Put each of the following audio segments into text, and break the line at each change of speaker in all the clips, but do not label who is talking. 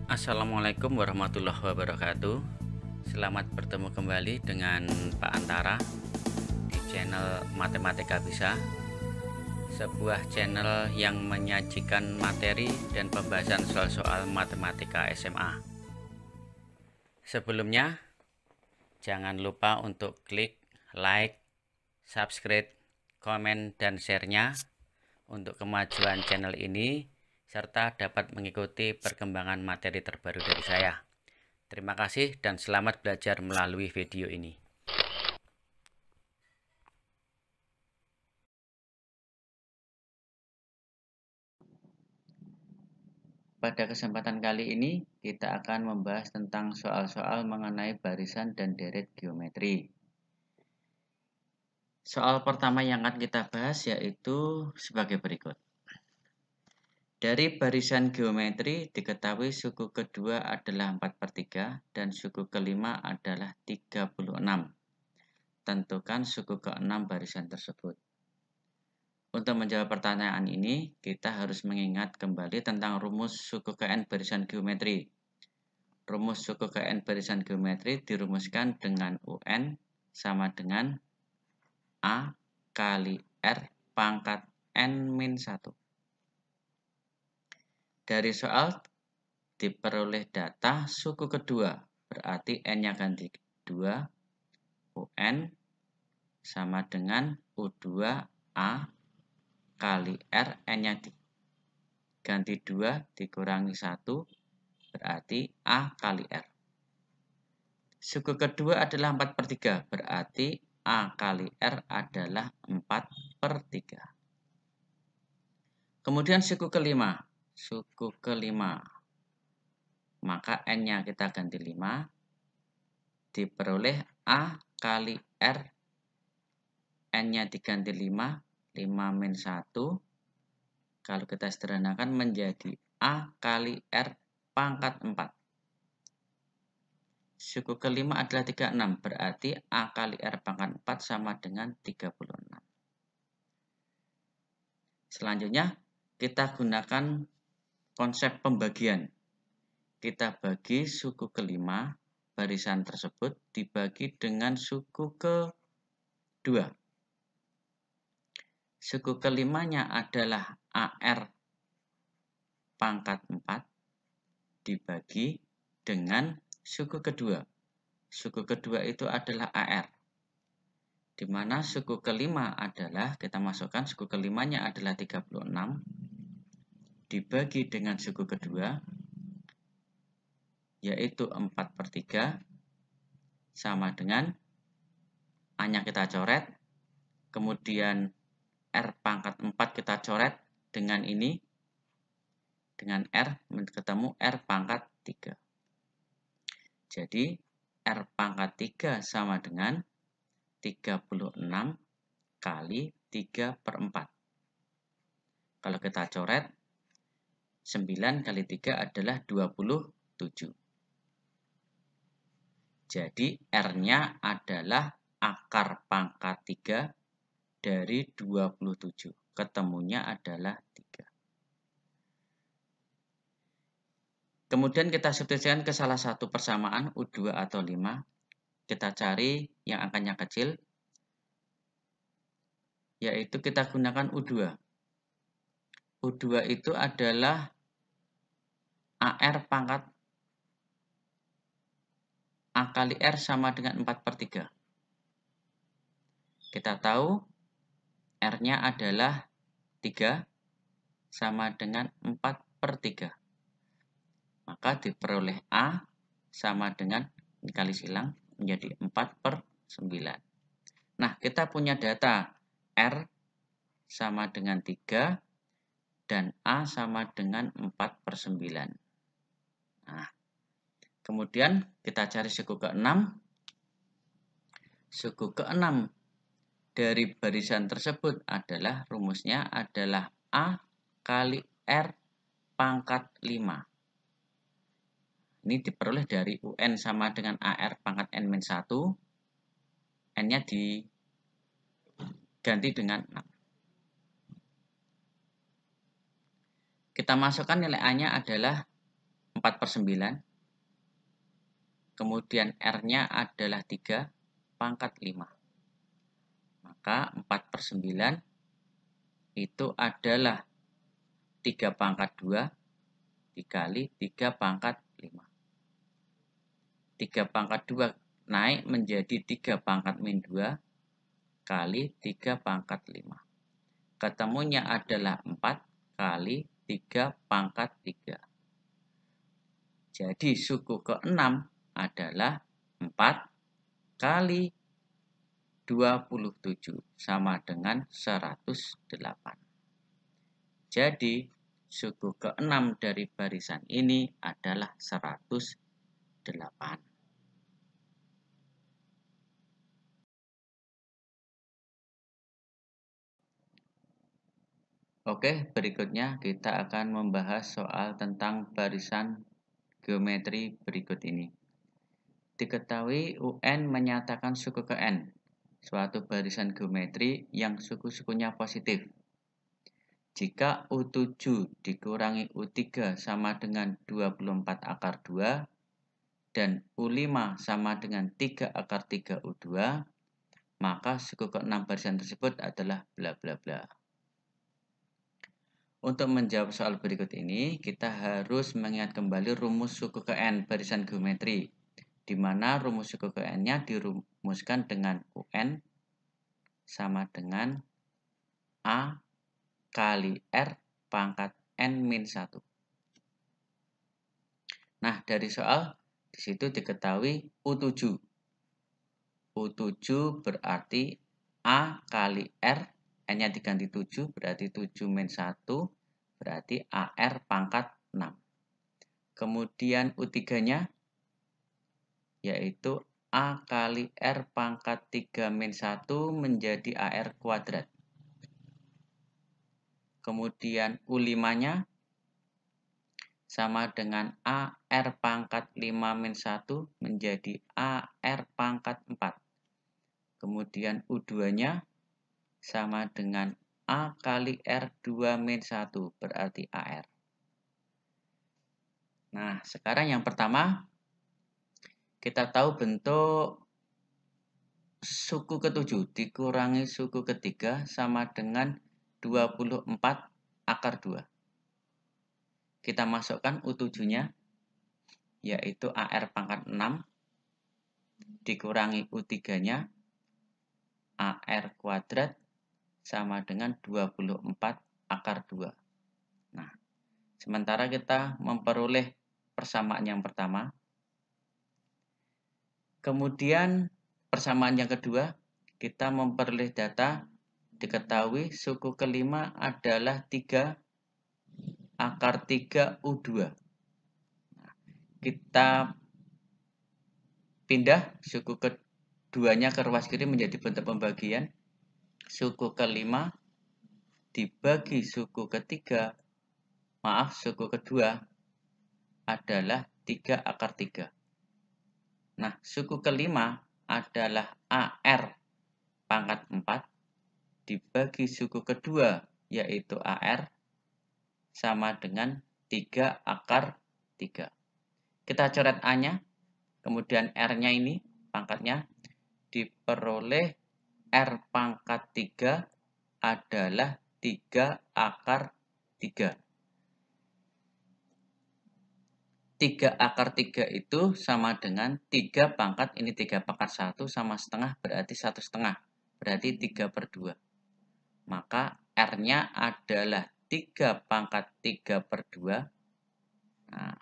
Assalamualaikum warahmatullahi wabarakatuh. Selamat bertemu kembali dengan Pak Antara di channel Matematika Bisa, sebuah channel yang menyajikan materi dan pembahasan soal-soal matematika SMA. Sebelumnya, jangan lupa untuk klik like, subscribe, komen, dan share-nya untuk kemajuan channel ini, serta dapat mengikuti perkembangan materi terbaru dari saya. Terima kasih dan selamat belajar melalui video ini. Pada kesempatan kali ini, kita akan membahas tentang soal-soal mengenai barisan dan deret geometri. Soal pertama yang akan kita bahas yaitu sebagai berikut. Dari barisan geometri diketahui suku kedua adalah 4/3 dan suku kelima adalah 36. Tentukan suku ke-6 barisan tersebut. Untuk menjawab pertanyaan ini, kita harus mengingat kembali tentang rumus suku Kn barisan geometri. Rumus suku Kn barisan geometri dirumuskan dengan UN sama dengan A kali R pangkat N-1. Dari soal diperoleh data suku kedua, berarti N-nya ganti 2, UN sama dengan U2A kali R, N-nya ganti 2 dikurangi 1, berarti A kali R. Suku kedua adalah 4/3, berarti A kali R adalah 4/3. Kemudian suku kelima, maka N-nya kita ganti 5, diperoleh A kali R, N-nya diganti 5, 5-1, kalau kita sederhanakan menjadi A kali R pangkat 4. Suku kelima adalah 36, berarti A kali R pangkat 4 sama dengan 36. Selanjutnya, kita gunakan konsep pembagian. Kita bagi suku kelima, barisan tersebut dibagi dengan suku kedua. Suku kelimanya adalah AR pangkat 4 dibagi dengan suku kedua. Suku kedua itu adalah AR. Di mana suku kelima adalah, kita masukkan suku kelimanya adalah 36 dibagi dengan suku kedua, yaitu 4/3 sama dengan A-nya kita coret, kemudian R pangkat 4 kita coret dengan ini, dengan R ketemu R pangkat 3. Jadi R pangkat 3 sama dengan 36 kali 3/4. Kalau kita coret, 9 kali 3 adalah 27. Jadi R-nya adalah akar pangkat 3 dari 27. Ketemunya adalah 3. Kemudian kita substitusikan ke salah satu persamaan U2 atau 5. Kita cari yang angkanya kecil, yaitu kita gunakan U2. U2 itu adalah AR pangkat A kali R sama dengan 4/3. Kita tahu R-nya adalah 3 sama dengan 4/3. Maka diperoleh A sama dengan, dikali silang, menjadi 4/9. Nah, kita punya data R sama dengan 3 dan A sama dengan 4/9. Nah, kemudian kita cari suku ke-6. Suku ke-6 dari barisan tersebut adalah, rumusnya adalah A kali R pangkat 5. Ini diperoleh dari UN sama dengan AR pangkat N-1. N-nya diganti dengan 6. Kita masukkan nilai A-nya adalah 4/9. Kemudian R-nya adalah 3 pangkat 5. Maka 4/9 itu adalah 3 pangkat 2 dikali 3 pangkat 5. 3 pangkat 2 naik menjadi 3 pangkat min 2 kali 3 pangkat 5. Ketemunya adalah 4 kali 3 pangkat 3. Jadi suku ke-6 adalah 4 kali 27 sama dengan 108. Jadi suku ke-6 dari barisan ini adalah 108. Oke, berikutnya kita akan membahas soal tentang barisan geometri berikut ini. Diketahui UN menyatakan suku ke N, suatu barisan geometri yang suku-sukunya positif. Jika U7 dikurangi U3 sama dengan 24 akar 2, dan U5 sama dengan 3 akar 3 U2, maka suku ke-6 barisan tersebut adalah bla bla bla. Untuk menjawab soal berikut ini, kita harus mengingat kembali rumus suku ke N barisan geometri, di mana rumus suku ke N-nya dirumuskan dengan UN sama dengan A kali R pangkat N-1. Nah, dari soal, di situ diketahui U7. U7 berarti A kali R, N-nya diganti 7, berarti 7 min 1, berarti AR pangkat 6. Kemudian U3-nya, yaitu A kali R pangkat 3 min 1 menjadi AR kuadrat. Kemudian U5-nya sama dengan AR pangkat 5 min 1 menjadi AR pangkat 4. Kemudian U2-nya sama dengan A kali R2 min 1 berarti AR. Nah, sekarang yang pertama, kita tahu bentuk suku ke-7 dikurangi suku ke-3 sama dengan 24 akar 2. Kita masukkan U7-nya, yaitu AR pangkat 6, dikurangi U3-nya, AR kuadrat, sama dengan 24 akar 2. Nah, sementara kita memperoleh persamaan yang pertama. Kemudian persamaan yang kedua, kita memperoleh data, diketahui suku kelima adalah 3 akar 3 U2. Nah, kita pindah suku keduanya ke ruas kiri menjadi bentuk pembagian. Suku kelima dibagi suku ketiga, suku kedua adalah 3 akar 3. Nah, suku kelima adalah AR pangkat 4 dibagi suku kedua, yaitu AR, sama dengan 3 akar 3. Kita coret A-nya, kemudian R-nya ini, pangkatnya, diperoleh R pangkat 3 adalah 3 akar 3. 3 akar 3 itu sama dengan 3 pangkat, ini 3 pangkat 1 sama setengah, berarti 1 setengah. Berarti 3/2. Maka R-nya adalah 3 pangkat 3/2. Nah,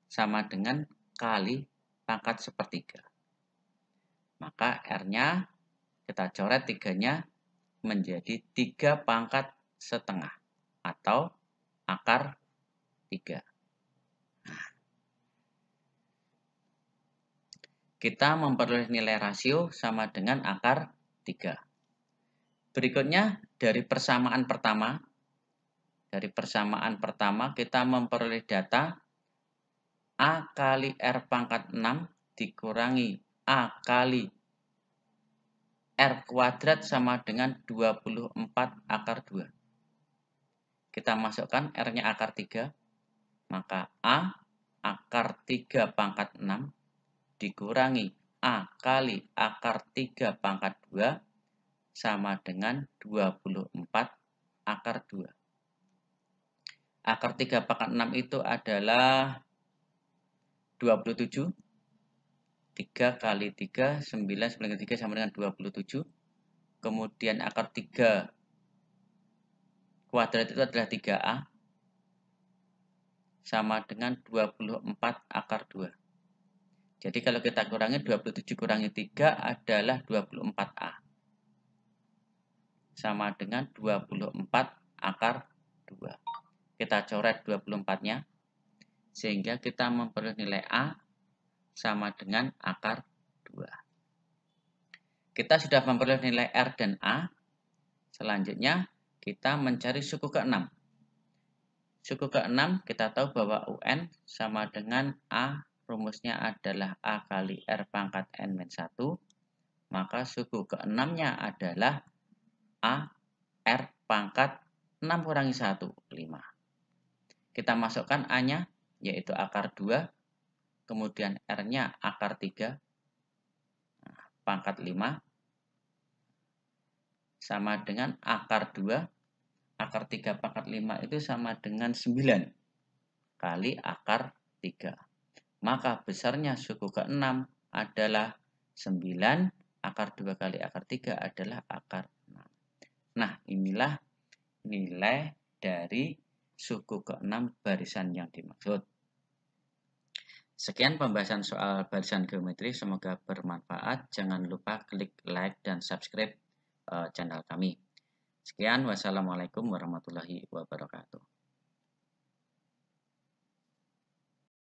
sama dengan kali pangkat 1/3. Maka R-nya kita coret 3-nya menjadi 3 pangkat setengah atau akar 3. Nah, kita memperoleh nilai rasio sama dengan akar 3. Berikutnya dari persamaan pertama. Dari persamaan pertama kita memperoleh data A kali R pangkat 6 dikurangi A kali R kuadrat sama dengan 24 akar 2. Kita masukkan R-nya akar 3. Maka A akar 3 pangkat 6 dikurangi A kali akar 3 pangkat 2 sama dengan 24 akar 2. Akar 3 pangkat 6 itu adalah 27. 3 kali 3, 9, 9 kali 3 sama dengan 27. Kemudian akar 3 kuadrat itu adalah 3A sama dengan 24 akar 2. Jadi kalau kita kurangi 27 kurangi 3 adalah 24A. Sama dengan 24 akar 2. Kita coret 24-nya. Sehingga kita memperoleh nilai A sama dengan akar 2. Kita sudah memperoleh nilai R dan A. Selanjutnya kita mencari suku ke-6. Suku ke-6 kita tahu bahwa UN sama dengan A, rumusnya adalah A kali R pangkat N-1. Maka suku ke-6-nya adalah A R pangkat 6 kurangi 1, 5. Kita masukkan A-nya, yaitu akar 2. Kemudian R-nya akar 3, pangkat 5. Sama dengan akar 2. Akar 3 pangkat 5 itu sama dengan 9 kali akar 3. Maka besarnya suku ke-6 adalah 9. Akar 2 kali akar 3 adalah akar 6. Nah, inilah nilai dari suku ke-6 barisan yang dimaksud. Sekian pembahasan soal barisan geometri, semoga bermanfaat. Jangan lupa klik like dan subscribe channel kami. Sekian, wassalamualaikum warahmatullahi wabarakatuh.